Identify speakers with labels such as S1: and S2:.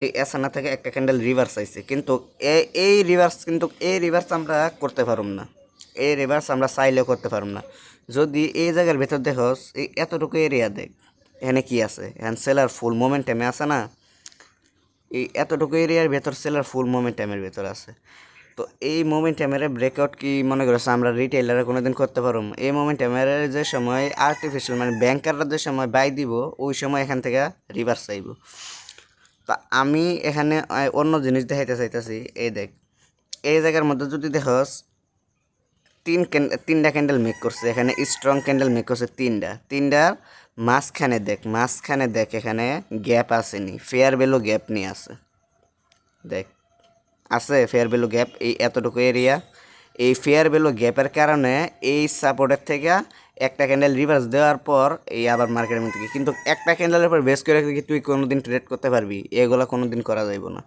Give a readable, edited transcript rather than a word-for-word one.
S1: এই এসানা থেকে একটা ক্যান্ডেল রিভার্স আইছে, কিন্তু এই রিভার্স আমরা করতে পারুম না। এই রিভার্স আমরা চাইলেও করতে পারুম না। যদি এই জায়গার ভেতর দেখো, এই এতটুকু এরিয়া দেখ, এখানে কি আছে, এখানে সেলার ফুল মোমেন্টামে আছে না, এই এতটুকু এরিয়ার ভেতর সেলার ফুল মোমেন্টামের ভেতর আছে। তো এই মোমেন্টামের ব্রেকআউট কি মনে করছে আমরা রিটেইলারে কোনোদিন করতে পারুম? এই মোমেন্টামের যে সময় আর্টিফিশিয়াল মানে ব্যাংকাররা যে সময় বাই দিব, ওই সময় এখান থেকে রিভার্স আইব। তা আমি এখানে অন্য জিনিস দেখাইতে চাইতেছি। এই দেখ, এই জায়গার মধ্যে যদি দেখস, তিনটা ক্যান্ডেল মেক করছে এখানে, স্ট্রং ক্যান্ডেল মেক করছে তিনটার মাঝখানে দেখ এখানে গ্যাপ আসেনি, ফেয়ার ভ্যালু গ্যাপ নিয়ে আছে। দেখ, আছে ফেয়ার ভ্যালু গ্যাপ এই এতটুকু এরিয়া। এই ফেয়ার ভ্যালু গ্যাপের কারণে এই সাপোর্টের থেকে একটা ক্যান্ডেল রিভার্স দেওয়ার পর এই আবার মার্কেটের মধ্যে, কিন্তু একটা ক্যান্ডেলের উপর বেস করে কি তুই কোনোদিন ট্রেড করতে পারবি? এগুলো কোনোদিন করা যাইব না।